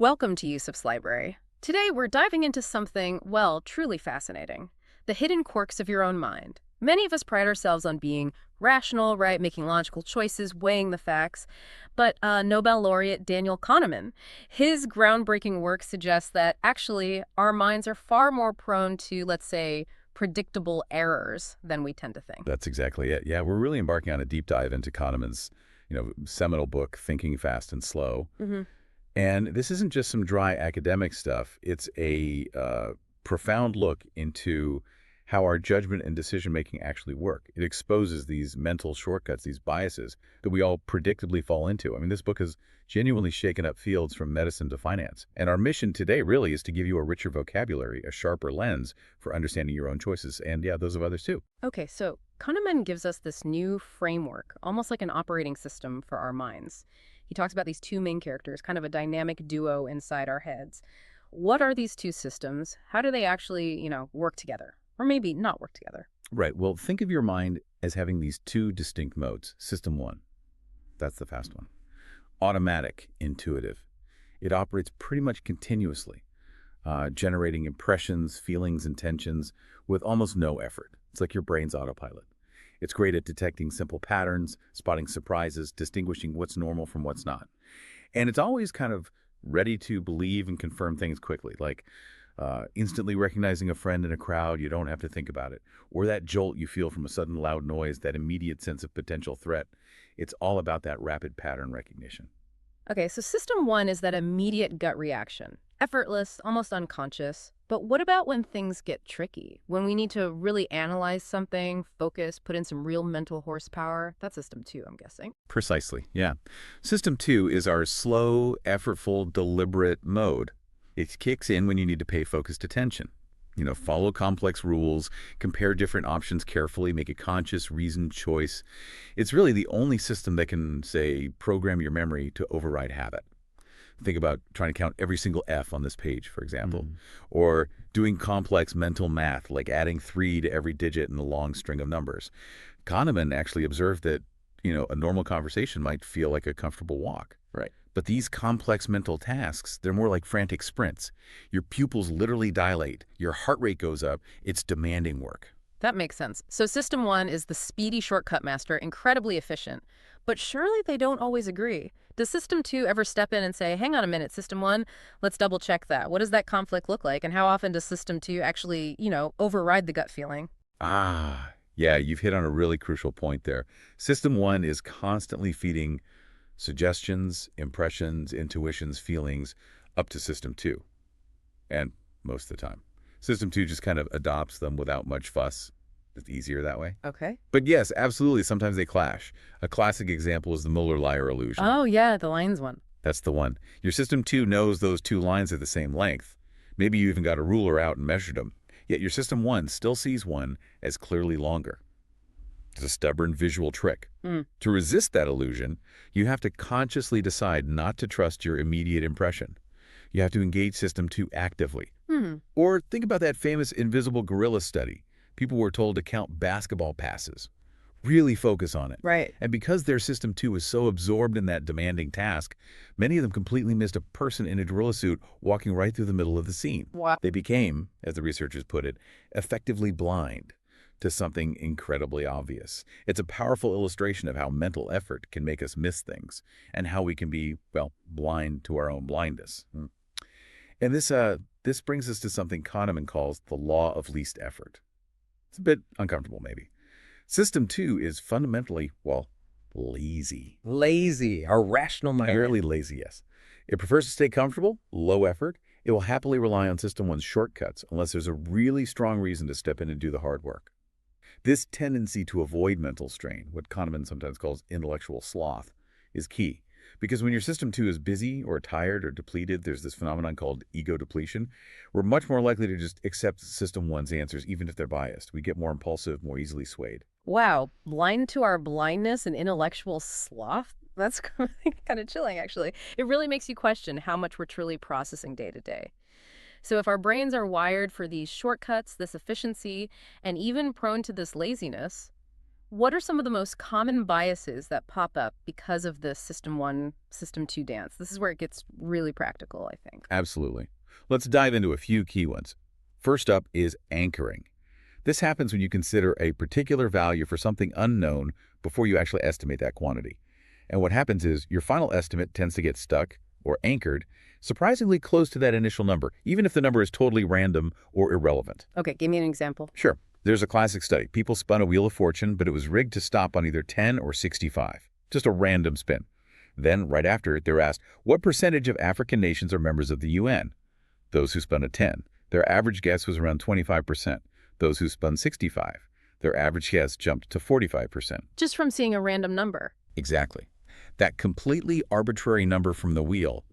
Welcome to Yusuf's Library. Today we're diving into something, well, truly fascinating. The hidden quirks of your own mind. Many of us pride ourselves on being rational, right, making logical choices, weighing the facts. But Nobel laureate Daniel Kahneman, his groundbreaking work suggests that actually our minds are far more prone to, let's say, predictable errors than we tend to think. That's exactly it. Yeah, we're really embarking on a deep dive into Kahneman's, seminal book, Thinking Fast and Slow. Hmm. And this isn't just some dry academic stuff. It's a profound look into how our judgment and decision-making actually work. It exposes these mental shortcuts, these biases that we all predictably fall into. I mean, this book has genuinely shaken up fields from medicine to finance. And our mission today really is to give you a richer vocabulary, a sharper lens for understanding your own choices, and yeah, those of others too. Okay, so Kahneman gives us this new framework, almost like an operating system for our minds. He talks about these two main characters, kind of a dynamic duo inside our heads. What are these two systems? How do they actually, work together? Or maybe not work together? Right. Well, think of your mind as having these two distinct modes. System one, that's the fast one. Automatic, intuitive. It operates pretty much continuously, generating impressions, feelings, intentions with almost no effort. It's like your brain's autopilot. It's great at detecting simple patterns, spotting surprises, distinguishing what's normal from what's not. And it's always kind of ready to believe and confirm things quickly, like instantly recognizing a friend in a crowd, you don't have to think about it. Or that jolt you feel from a sudden loud noise, that immediate sense of potential threat. It's all about that rapid pattern recognition. Okay, so system one is that immediate gut reaction. Effortless, almost unconscious. But what about when things get tricky? When we need to really analyze something, focus, put in some real mental horsepower? That's system two, I'm guessing. Precisely, yeah. System two is our slow, effortful, deliberate mode. It kicks in when you need to pay focused attention. Follow complex rules, compare different options carefully, make a conscious, reasoned choice. It's really the only system that can, say, program your memory to override habit. Think about trying to count every single F on this page, for example, or doing complex mental math, like adding 3 to every digit in a long string of numbers. Kahneman actually observed that, a normal conversation might feel like a comfortable walk. Right. But these complex mental tasks, they're more like frantic sprints. Your pupils literally dilate, your heart rate goes up, it's demanding work. That makes sense. So system one is the speedy shortcut master, incredibly efficient. But surely they don't always agree. Does system two ever step in and say, hang on a minute, system one, let's double check that. What does that conflict look like? And how often does system two actually, override the gut feeling? Yeah, you've hit on a really crucial point there. System one is constantly feeding suggestions, impressions, intuitions, feelings up to system two. And most of the time. System two just kind of adopts them without much fuss. It's easier that way. Okay. But yes, absolutely, sometimes they clash. A classic example is the Mueller-Lyer illusion. Oh, yeah, the lines one. That's the one. Your system two knows those two lines are the same length. Maybe you even got a ruler out and measured them. Yet your system one still sees one as clearly longer. It's a stubborn visual trick. To resist that illusion, you have to consciously decide not to trust your immediate impression. You have to engage system two actively. Or think about that famous invisible gorilla study. People were told to count basketball passes. Really focus on it. Right. And because their system two was so absorbed in that demanding task, many of them completely missed a person in a gorilla suit walking right through the middle of the scene. Wow. They became, as the researchers put it, effectively blind to something incredibly obvious. It's a powerful illustration of how mental effort can make us miss things and how we can be, well, blind to our own blindness. And this brings us to something Kahneman calls the law of least effort. It's a bit uncomfortable, maybe. System two is fundamentally, well, lazy. Lazy, our rational mind. Fairly lazy, yes. It prefers to stay comfortable, low effort. It will happily rely on system one's shortcuts unless there's a really strong reason to step in and do the hard work. This tendency to avoid mental strain, what Kahneman sometimes calls intellectual sloth, is key. Because when your system two is busy or tired or depleted, there's this phenomenon called ego depletion. We're much more likely to just accept system one's answers, even if they're biased. We get more impulsive, more easily swayed. Wow, blind to our blindness and intellectual sloth? That's kind of chilling, actually. It really makes you question how much we're truly processing day to day. So if our brains are wired for these shortcuts, this efficiency, and even prone to this laziness, What are some of the most common biases that pop up because of the System 1, System 2 dance? This is where it gets really practical, I think. Absolutely. Let's dive into a few key ones. First up is anchoring. This happens when you consider a particular value for something unknown before you actually estimate that quantity. And what happens is your final estimate tends to get stuck or anchored surprisingly close to that initial number, even if the number is totally random or irrelevant. Okay, give me an example. Sure. There's a classic study. People spun a wheel of fortune, but it was rigged to stop on either 10 or 65. Just a random spin. Then, right after it, they're asked, what percentage of African nations are members of the UN? Those who spun a 10. Their average guess was around 25%. Those who spun 65. Their average guess jumped to 45%. Just from seeing a random number. Exactly. That completely arbitrary number from the wheel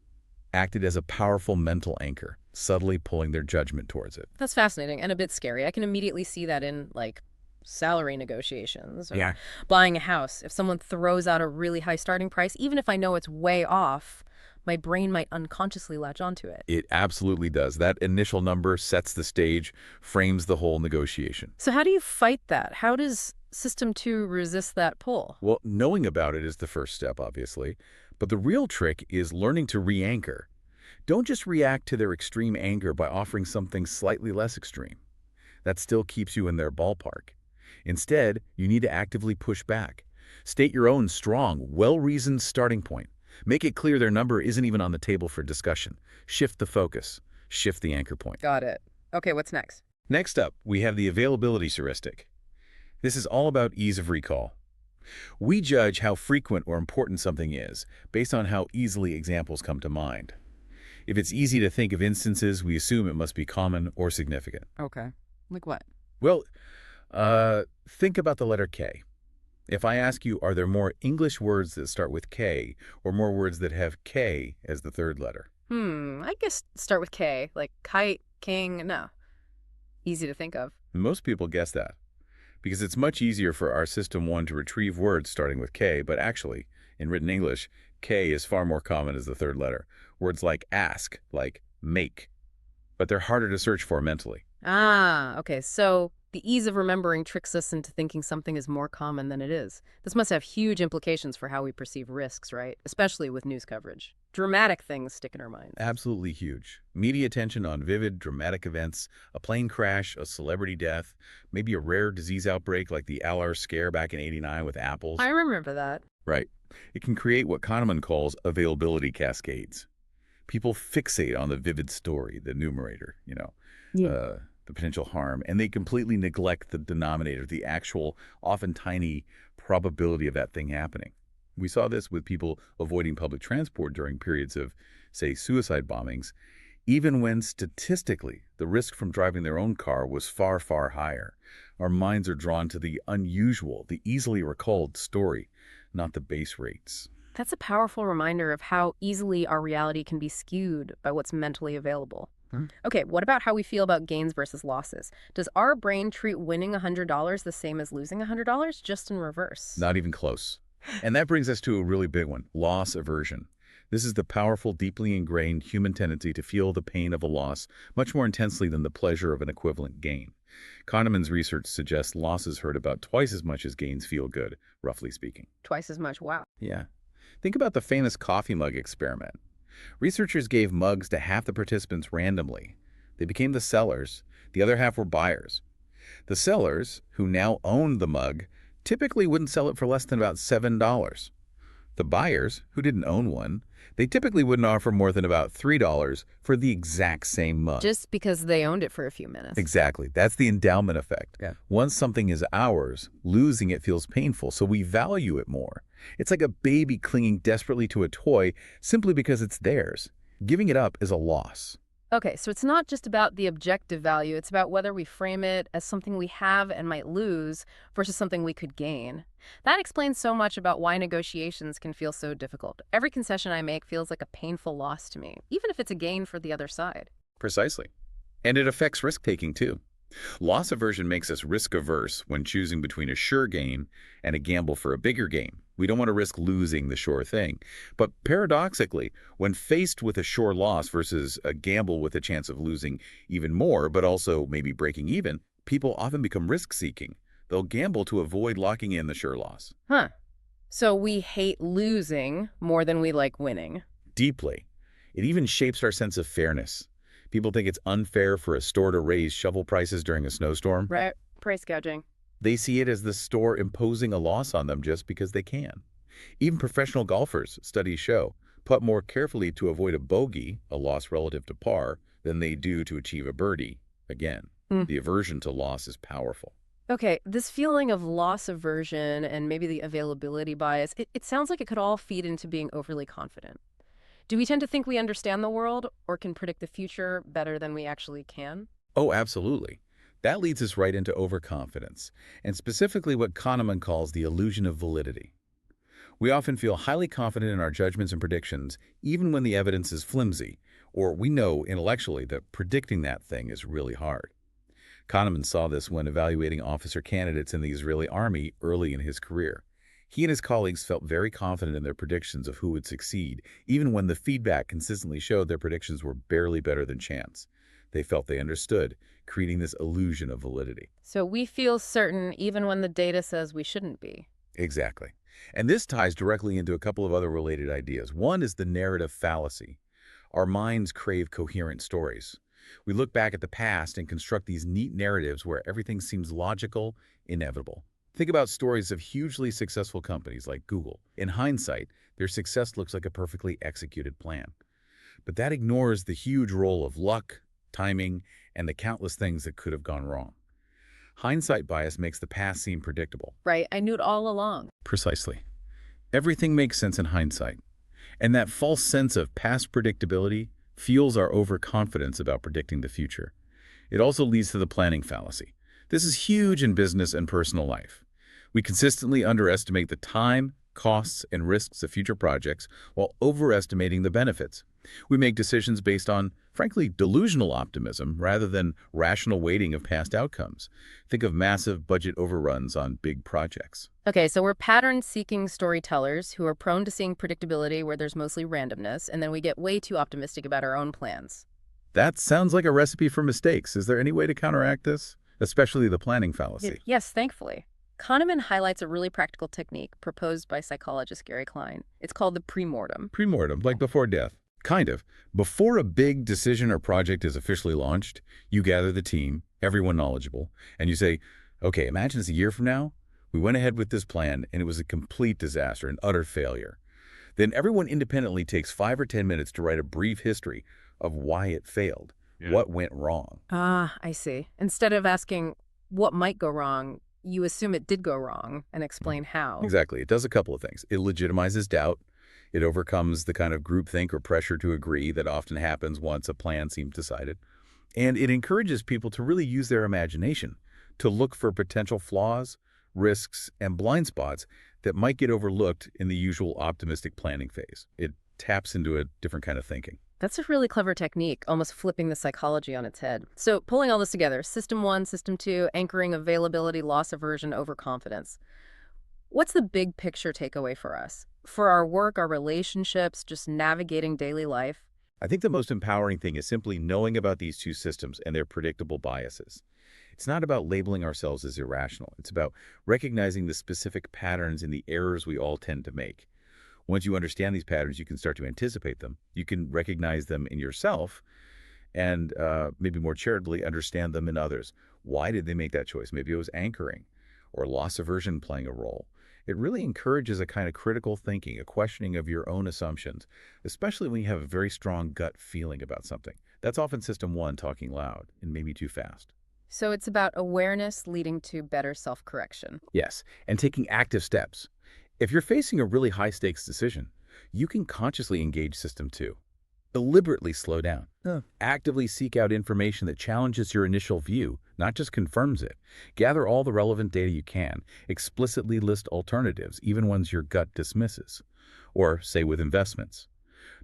acted as a powerful mental anchor, subtly pulling their judgment towards it. That's fascinating and a bit scary. I can immediately see that in, like, salary negotiations or buying a house. If someone throws out a really high starting price, even if I know it's way off, my brain might unconsciously latch onto it. It absolutely does. That initial number sets the stage, frames the whole negotiation. So how do you fight that? How does System 2 resist that pull? Well, knowing about it is the first step, obviously. But the real trick is learning to re-anchor. Don't just react to their extreme anger by offering something slightly less extreme. That still keeps you in their ballpark. Instead, you need to actively push back. State your own strong, well-reasoned starting point. Make it clear their number isn't even on the table for discussion. Shift the focus. Shift the anchor point. Got it. Okay, what's next? Next up, we have the availability heuristic. This is all about ease of recall. We judge how frequent or important something is based on how easily examples come to mind. If it's easy to think of instances, we assume it must be common or significant. Okay. Like what? Well, think about the letter K. If I ask you, are there more English words that start with K or more words that have K as the third letter? I guess start with K, like kite, king, no. Easy to think of. Most people guess that because it's much easier for our System 1 to retrieve words starting with K, but actually, in written English, K is far more common as the third letter. Words like ask, like make, but they're harder to search for mentally. Ah, okay. So the ease of remembering tricks us into thinking something is more common than it is. This must have huge implications for how we perceive risks, right? Especially with news coverage. Dramatic things stick in our minds. Absolutely huge. Media attention on vivid, dramatic events, a plane crash, a celebrity death, maybe a rare disease outbreak like the LR scare back in '89 with apples. I remember that. Right. It can create what Kahneman calls availability cascades. People fixate on the vivid story, the numerator, the potential harm, and they completely neglect the denominator, the actual, often tiny probability of that thing happening. We saw this with people avoiding public transport during periods of, say, suicide bombings, even when statistically the risk from driving their own car was far, far higher. Our minds are drawn to the unusual, the easily recalled story, not the base rates. That's a powerful reminder of how easily our reality can be skewed by what's mentally available. Okay, what about how we feel about gains versus losses? Does our brain treat winning $100 the same as losing $100, just in reverse? Not even close. And that brings us to a really big one, loss aversion. This is the powerful, deeply ingrained human tendency to feel the pain of a loss much more intensely than the pleasure of an equivalent gain. Kahneman's research suggests losses hurt about twice as much as gains feel good, roughly speaking. Twice as much, wow. Yeah. Think about the famous coffee mug experiment. Researchers gave mugs to half the participants randomly. They became the sellers. The other half were buyers. The sellers, who now owned the mug, typically wouldn't sell it for less than about $7. The buyers, who didn't own one, they typically wouldn't offer more than about $3 for the exact same mug. Just because they owned it for a few minutes. Exactly. That's the endowment effect. Yeah. Once something is ours, losing it feels painful, so we value it more. It's like a baby clinging desperately to a toy simply because it's theirs. Giving it up is a loss. Okay, so it's not just about the objective value. It's about whether we frame it as something we have and might lose versus something we could gain. That explains so much about why negotiations can feel so difficult. Every concession I make feels like a painful loss to me, even if it's a gain for the other side. Precisely. And it affects risk-taking, too. Loss aversion makes us risk-averse when choosing between a sure gain and a gamble for a bigger gain. We don't want to risk losing the sure thing. But paradoxically, when faced with a sure loss versus a gamble with a chance of losing even more, but also maybe breaking even, people often become risk-seeking. They'll gamble to avoid locking in the sure loss. Huh. So we hate losing more than we like winning. Deeply. It even shapes our sense of fairness. People think it's unfair for a store to raise shovel prices during a snowstorm. Right. Price gouging. They see it as the store imposing a loss on them just because they can. Even professional golfers, studies show, putt more carefully to avoid a bogey, a loss relative to par, than they do to achieve a birdie. Again, the aversion to loss is powerful. Okay, this feeling of loss aversion and maybe the availability bias, it sounds like it could all feed into being overly confident. Do we tend to think we understand the world or can predict the future better than we actually can? Oh, absolutely. That leads us right into overconfidence, and specifically what Kahneman calls the illusion of validity. We often feel highly confident in our judgments and predictions, even when the evidence is flimsy, or we know intellectually that predicting that thing is really hard. Kahneman saw this when evaluating officer candidates in the Israeli army early in his career. He and his colleagues felt very confident in their predictions of who would succeed, even when the feedback consistently showed their predictions were barely better than chance. They felt they understood, creating this illusion of validity. So we feel certain even when the data says we shouldn't be. Exactly. And this ties directly into a couple of other related ideas. One is the narrative fallacy. Our minds crave coherent stories. We look back at the past and construct these neat narratives where everything seems logical, inevitable. Think about stories of hugely successful companies like Google. In hindsight, their success looks like a perfectly executed plan. But that ignores the huge role of luck, timing, and the countless things that could have gone wrong. Hindsight bias makes the past seem predictable. Right, I knew it all along. Precisely. Everything makes sense in hindsight. And that false sense of past predictability fuels our overconfidence about predicting the future. It also leads to the planning fallacy. This is huge in business and personal life. We consistently underestimate the time, costs, and risks of future projects while overestimating the benefits. We make decisions based on, frankly, delusional optimism rather than rational weighting of past outcomes. Think of massive budget overruns on big projects. Okay, so we're pattern-seeking storytellers who are prone to seeing predictability where there's mostly randomness, and then we get way too optimistic about our own plans. That sounds like a recipe for mistakes. Is there any way to counteract this? Especially the planning fallacy. Yes, thankfully. Kahneman highlights a really practical technique proposed by psychologist Gary Klein. It's called the premortem. Premortem, like before death. Kind of. Before a big decision or project is officially launched, you gather the team, everyone knowledgeable, and you say, okay, imagine it's a year from now. We went ahead with this plan, and it was a complete disaster, an utter failure. Then everyone independently takes 5 or 10 minutes to write a brief history of why it failed, what went wrong. Ah, I see. Instead of asking what might go wrong, you assume it did go wrong and explain how. Exactly. It does a couple of things. It legitimizes doubt. It overcomes the kind of groupthink or pressure to agree that often happens once a plan seems decided. And it encourages people to really use their imagination, to look for potential flaws, risks, and blind spots that might get overlooked in the usual optimistic planning phase. It taps into a different kind of thinking. That's a really clever technique, almost flipping the psychology on its head. So pulling all this together, system 1, system 2, anchoring availability, loss aversion, overconfidence. What's the big picture takeaway for us? For our work, our relationships, just navigating daily life? I think the most empowering thing is simply knowing about these two systems and their predictable biases. It's not about labeling ourselves as irrational. It's about recognizing the specific patterns in the errors we all tend to make. Once you understand these patterns, you can start to anticipate them. You can recognize them in yourself and maybe more charitably understand them in others. Why did they make that choice? Maybe it was anchoring or loss aversion playing a role. It really encourages a kind of critical thinking, a questioning of your own assumptions, especially when you have a very strong gut feeling about something. That's often system 1 talking loud and maybe too fast. So it's about awareness leading to better self-correction. Yes, and taking active steps. If you're facing a really high-stakes decision, you can consciously engage system 2. Deliberately slow down. Actively seek out information that challenges your initial view, not just confirms it. Gather all the relevant data you can. Explicitly list alternatives, even ones your gut dismisses. Or, say, with investments.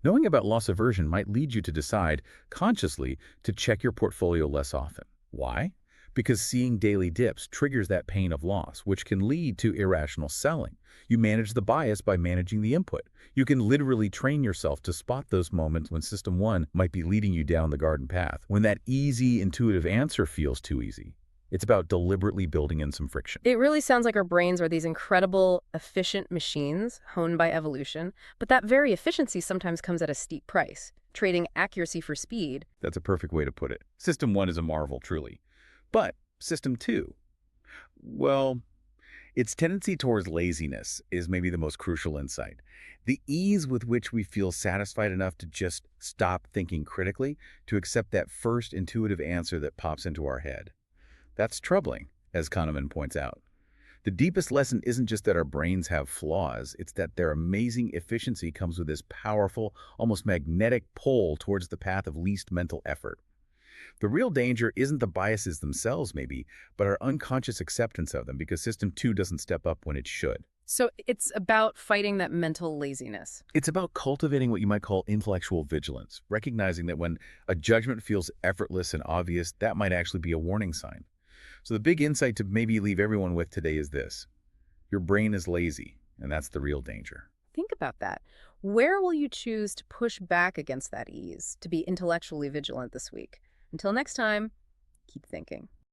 Knowing about loss aversion might lead you to decide, consciously, to check your portfolio less often. Why? Because seeing daily dips triggers that pain of loss, which can lead to irrational selling. You manage the bias by managing the input. You can literally train yourself to spot those moments when system 1 might be leading you down the garden path, when that easy, intuitive answer feels too easy. It's about deliberately building in some friction. It really sounds like our brains are these incredible, efficient machines honed by evolution, but that very efficiency sometimes comes at a steep price, trading accuracy for speed. That's a perfect way to put it. System 1 is a marvel, truly. But System 2, well, its tendency towards laziness is maybe the most crucial insight. The ease with which we feel satisfied enough to just stop thinking critically, to accept that first intuitive answer that pops into our head. That's troubling, as Kahneman points out. The deepest lesson isn't just that our brains have flaws, it's that their amazing efficiency comes with this powerful, almost magnetic pull towards the path of least mental effort. The real danger isn't the biases themselves, maybe, but our unconscious acceptance of them, because System 2 doesn't step up when it should. So it's about fighting that mental laziness. It's about cultivating what you might call intellectual vigilance, recognizing that when a judgment feels effortless and obvious, that might actually be a warning sign. So the big insight to maybe leave everyone with today is this. Your brain is lazy, and that's the real danger. Think about that. Where will you choose to push back against that ease, to be intellectually vigilant this week? Until next time, keep thinking.